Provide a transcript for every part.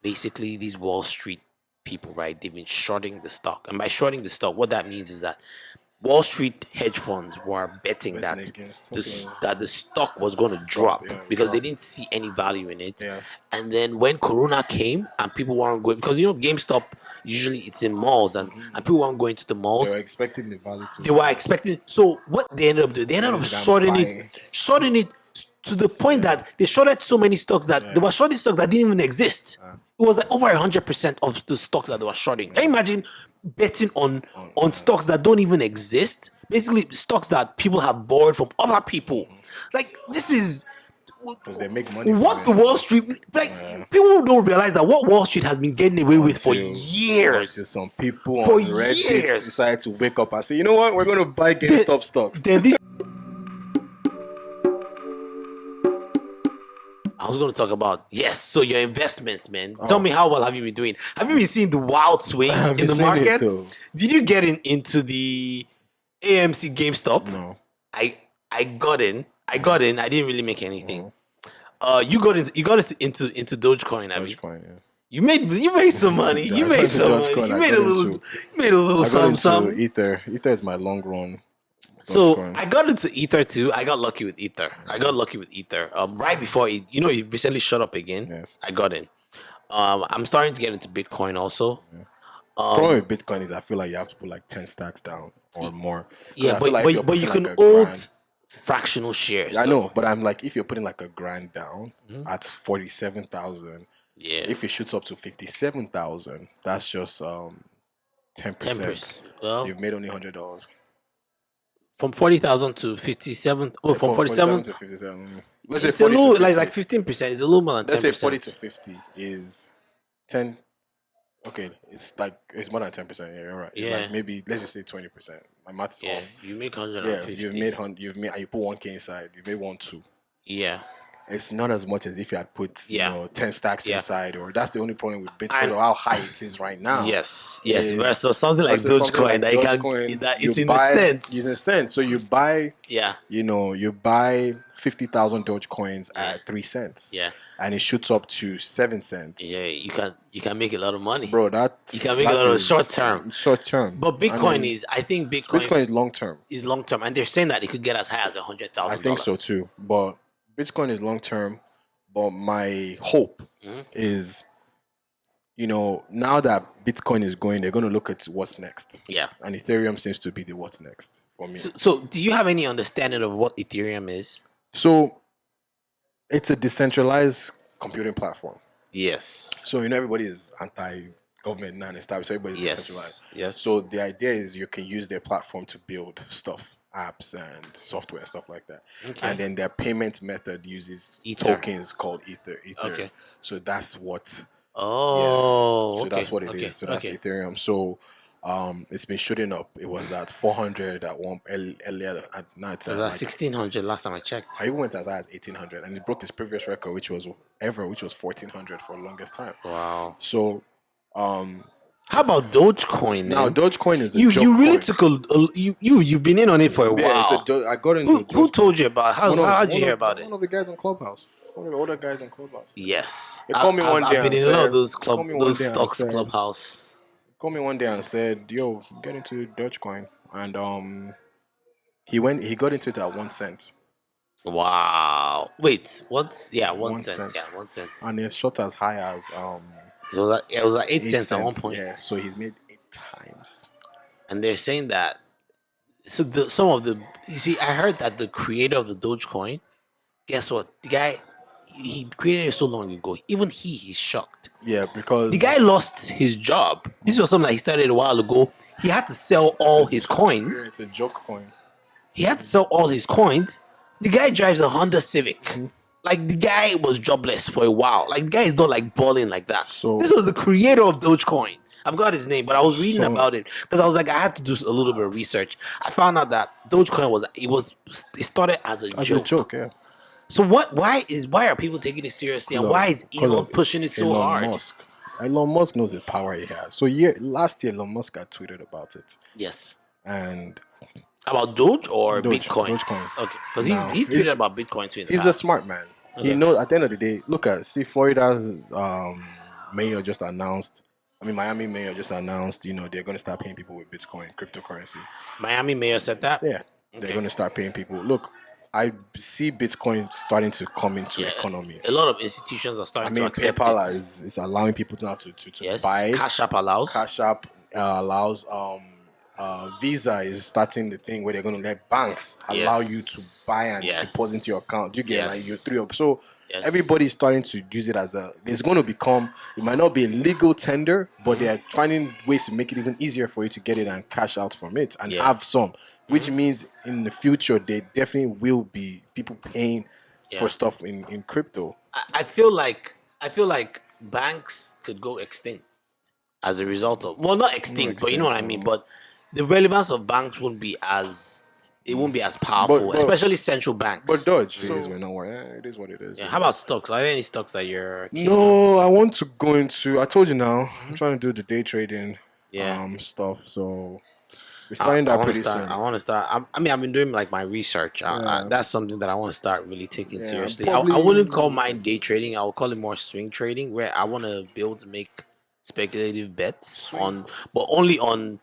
basically these Wall Street people, right? They've been shorting the stock, and by shorting the stock, what that means is that Wall Street hedge funds were betting Betting that against something. the stock was going to Drop, drop yeah, because they drop. didn't see any value in it. Yes. And then when Corona came and people weren't going, because GameStop usually it's in malls, and people weren't going to the They malls. were expecting the value to. They were expecting. So what they ended up doing, they ended up shorting it to the point that they shorted so many stocks that they were shorting stocks that didn't even exist. It was like over 100% of the stocks that they were shorting. Can you imagine betting on stocks that don't even exist? Basically, stocks that people have borrowed from other people. Like this is Because they make money. what the Wall Street, people don't realize that what Wall Street has been getting away with for years. Until some people For on Reddit years. decide to wake up and say, you know what, we're going to buy GameStop stocks. Then this. I was going to talk about so your investments, man. Tell me, how well have you been doing? Have you been seeing the wild swings in the market? Did you get into the AMC GameStop? No. I got in. I didn't really make anything. You got into Dogecoin, I mean. Dogecoin, yeah. You made some money. You made some money. You made a little something. Ether. Ether is my long run. So Dogecoin. I got into Ether too. I got lucky with Ether. Right before it recently shut up again. Yes. I got in. I'm starting to get into Bitcoin also. Yeah. Problem with Bitcoin is I feel like you have to put like 10 stacks down or more. Yeah, but you can like hold fractional shares. I know, but I'm like, if you're putting like $1,000 down at 47,000, if it shoots up to 57,000, that's just 10%. Well, you've made only $100. From 40,000 to 57. Oh, from 47 to 57. Let's say it's a little like 15%. It's a little more than 10%. Let's say 40 to 50 is 10. Okay, it's more than 10%. Yeah, you're right. It's like maybe let's just say 20%. My math is off. You make 150. Yeah, you've made, and you put 1K inside. You made 1.2. Yeah. It's not as much as if you had put 10 stacks inside, or that's the only problem with Bitcoin or how high it is right now. Yes. Versus something like Dogecoin that you can it's in a cent. So you buy you buy 50,000 Dogecoins at 3 cents. Yeah. And it shoots up to 7 cents. Yeah, you can make a lot of money. Bro, you can make a lot of short term. But Bitcoin I think Bitcoin is long term. And they're saying that it could get as high as $100,000. I think so too. But Bitcoin is long term. But my hope is, now that Bitcoin is going, they're going to look at what's next. Yeah. And Ethereum seems to be the what's next for me. So do you have any understanding of what Ethereum is? So it's a decentralized computing platform. Yes. So everybody is anti-government, non-established. So everybody's decentralized. Yes. So the idea is you can use their platform to build stuff, apps and software, stuff like that. Okay. And then their payment method uses tokens called Ether. Okay. So that's what. Oh. Yes. So that's what it is. So that's Ethereum. So it's been shooting up. It was at 400 at one earlier at night. It was at 1600 last time I checked. I even went as high as 1800, and it broke his previous record, which was 1400 for the longest time. Wow. So, how about Dogecoin? Now, Dogecoin is a you joke you really coin. took you've been in on it for a while. I got into who told you about how did you hear about it? One of the guys on Clubhouse. One of the older guys on Clubhouse. Yes. They called me one day. I've been in a lot of those stocks Clubhouse. Called me one day and said, "Yo, get into Dogecoin," and he got into it at 1 cent. Wow! Wait, what's 1 cent? Yeah, 1 cent. And it's shot as high as it was like 8 cents at one point. Yeah, so he's made 8 times. And they're saying that. So you see, I heard that the creator of the Dogecoin, guess what? The guy, he created it so long ago. Even he's shocked. Yeah, because the guy lost his job. This was something that he started a while ago. He had to sell all his coins. Yeah, it's a joke coin. He had to sell all his coins. The guy drives a Honda Civic. Mm-hmm. Like, the guy was jobless for a while. Like, the guy is not like balling like that. So this was the creator of Dogecoin. I've got his name, but I was reading about it because I was like, I had to do a little bit of research. I found out that Dogecoin it started as a joke. Yeah. So why are people taking it seriously, and why is Elon pushing it so hard? Elon Musk knows the power he has. So last year, Elon Musk had tweeted about it. Yes. And about Doge or Bitcoin? Dogecoin. Okay, because he's tweeted about Bitcoin too. He's a smart man. Okay. He knows at the end of the day. See Florida's mayor just announced. I mean, Miami mayor just announced. They're going to start paying people with Bitcoin, cryptocurrency. Miami mayor said that. Yeah, they're going to start paying people. Look, I see Bitcoin starting to come into economy. A lot of institutions are starting to accept PayPal it. is allowing people now to Yes, buy. Cash App allows. Cash App allows. Visa is starting the thing where they're going to let banks allow you to buy and deposit into your account. You get like your 3 up. So everybody's starting to use it as it's going to become, it might not be a legal tender, but they are finding ways to make it even easier for you to get it and cash out from it and have some, which means in the future, there definitely will be people paying for stuff in crypto. I feel like banks could go extinct as a result of, well, not extinct, but you know what I mean. But the relevance of banks won't be as powerful, especially central banks. But Dodge, it is what it is. Yeah. How about stocks? Are there any stocks that you're keen on? No, I want to go into. I told you now. I'm trying to do the day trading stuff. So we're starting that pretty soon. I want to start. I mean, I've been doing like my research. That's something that I want to start really taking seriously. I wouldn't call mine day trading. I would call it more swing trading, where I want to be able to make speculative bets but only on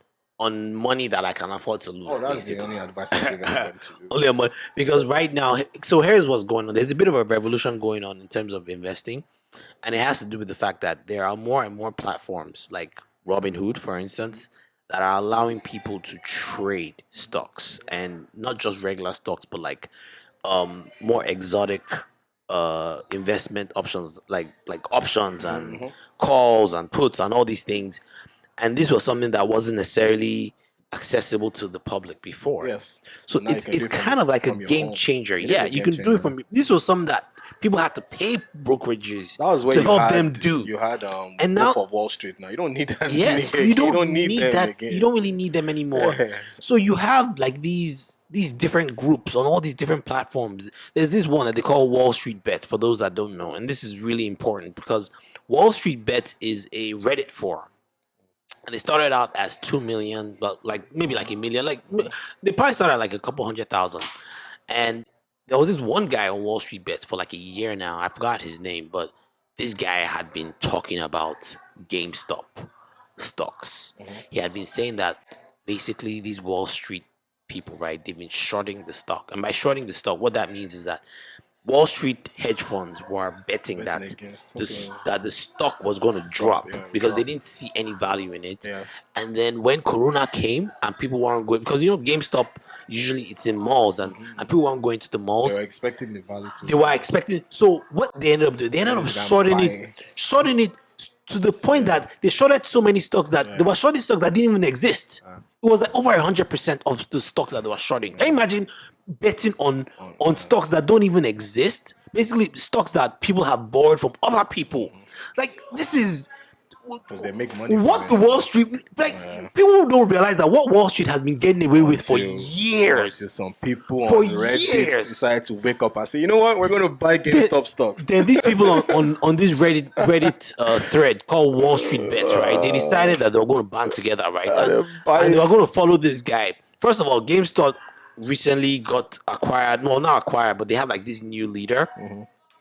money that I can afford to lose. Oh, that's basically the only advice I give anybody to do. Only on money, because right now, so here's what's going on. There's a bit of a revolution going on in terms of investing, and it has to do with the fact that there are more and more platforms like Robinhood, for instance, that are allowing people to trade stocks, and not just regular stocks, but like more exotic investment options, like options and calls and puts and all these things. And this was something that wasn't necessarily accessible to the public before. Yes. So it's kind of like a game changer. Yeah, you can do it from. This was something that people had to pay brokerages to help them do. You had and now of Wall Street. Now you don't need that. Yes, you don't need that. Again. You don't really need them anymore. So you have like these different groups on all these different platforms. There's this one that they call WallStreetBets, for those that don't know, and this is really important because WallStreetBets is a Reddit forum. And they started out as 2 million, but like maybe like 1 million. Like they probably started at like a couple 100,000. And there was this one guy on WallStreetBets for like a year now. I forgot his name, but this guy had been talking about GameStop stocks. He had been saying that basically these Wall Street people, right, they've been shorting the stock. And by shorting the stock, what that means is that Wall Street hedge funds were betting that the stock was going to drop because they didn't see any value in it. And then when Corona came and people weren't going, because GameStop usually it's in malls and people weren't going to the malls. They were expecting the value to. They were expecting. So what they ended up doing, they ended up shorting it to the point that they shorted so many stocks that they were shorting stocks that didn't even exist. It was like over 100% of the stocks that they were shorting. Can you imagine betting on stocks that don't even exist? Basically, stocks that people have borrowed from other people. Like, this is because they make money. What the Wall Street, like, people don't realize that what Wall Street has been getting away with for years. Some people on Reddit decide to wake up and say, you know what, we're going to buy GameStop stocks. Then these people on this Reddit thread called WallStreetBets, right? They decided that they were going to band together, right? And they were going to follow this guy. First of all, GameStop recently got acquired. Well, not acquired, but they have like this new leader.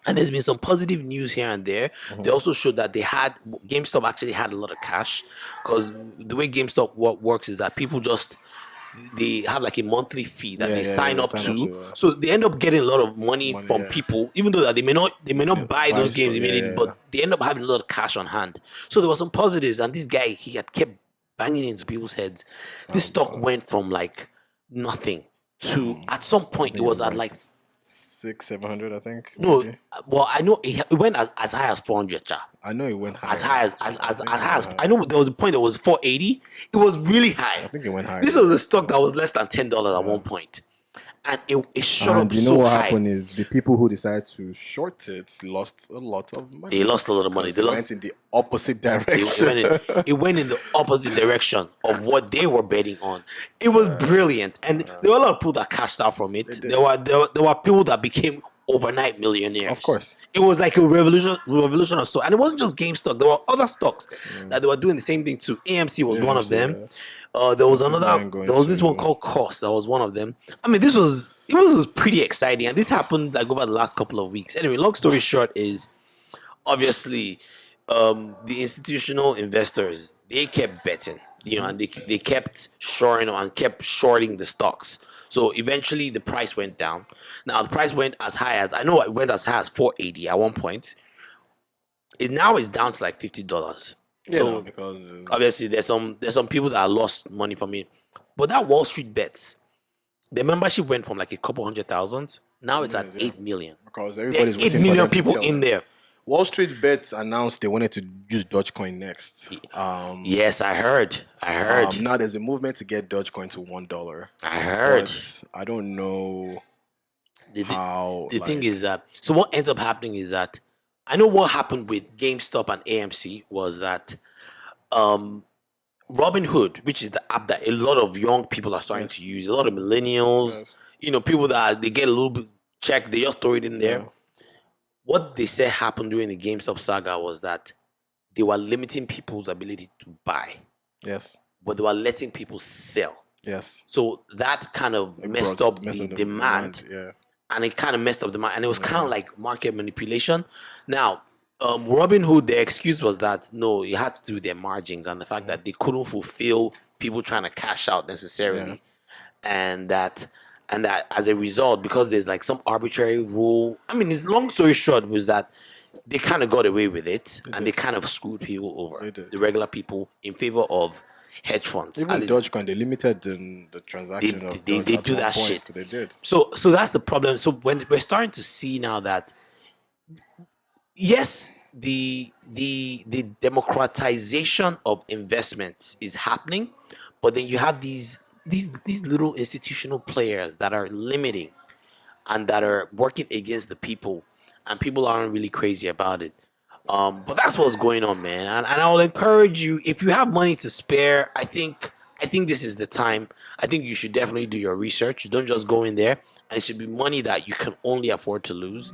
And there's been some positive news here and there. They also showed that GameStop actually had a lot of cash, because the way GameStop works is that people they have like a monthly fee that they sign up to. So they end up getting a lot of money from people, even though that they may not buy those games immediately, but they end up having a lot of cash on hand. So there were some positives, and this guy, he had kept banging into people's heads. This stock went from like nothing to, at some point it was at like 600-700, I think. No, well, I know it went as high as 400. I know it went high. As high as I know there was a point that was 480. It was really high. I think it went high. This was a stock that was less than $10 at one point, and it shot up so high. You know what happened is the people who decided to short it lost a lot of money. They lost a lot of money. They went in the opposite direction. It went in the opposite direction of what they were betting on. It was brilliant, and there were a lot of people that cashed out from it. There were people that became overnight millionaires. Of course, it was like a revolution of stock, and it wasn't just GameStop. There were other stocks that they were doing the same thing too. AMC was one of them. There was another. There was this one called Cost. That was one of them. I mean, it was pretty exciting, and this happened like over the last couple of weeks. Anyway, long story short is, obviously, the institutional investors, they kept betting, and they kept shoring and kept shorting the stocks. So eventually the price went down. Now the price went as high as, I know it went as high as 480 at one point. It now is down to like $50. Yeah, So because obviously there's some people that lost money from it. But that Wall Street Bets, the membership went from like a couple 100,000. Now it's at 8 million. Because everybody's There are 8 waiting for million them to people tell in them. there. Wall Street Bets announced they wanted to use Dogecoin next. Yes, I heard. Now there's a movement to get Dogecoin to $1. I heard. But I don't know how. The thing is that, so what ends up happening is that, I know what happened with GameStop and AMC was that Robinhood, which is the app that a lot of young people are starting to use, a lot of millennials, people that they get a little bit check, they just throw it in there. What they said happened during the GameStop saga was that they were limiting people's ability to buy. Yes. But they were letting people sell. Yes. So that kind of messed up the demand. Yeah. And it kind of messed up the demand. And it was kind of like market manipulation. Now, Robinhood, their excuse was that no, you had to do their margins and the fact that they couldn't fulfill people trying to cash out necessarily, and that as a result, because there's like some arbitrary rule. I mean, it's long story short was that they kind of got away with it and they kind of screwed people over, the regular people, in favor of hedge funds. Even Dogecoin, they limited the transaction of they do that shit. So they did. So that's the problem. So when we're starting to see now that, yes, the democratization of investments is happening, but then you have these little institutional players that are limiting and that are working against the people, and people aren't really crazy about it. But that's what's going on, man. And I will encourage you, if you have money to spare, I think this is the time. I think you should definitely do your research. Don't just go in there, and it should be money that you can only afford to lose.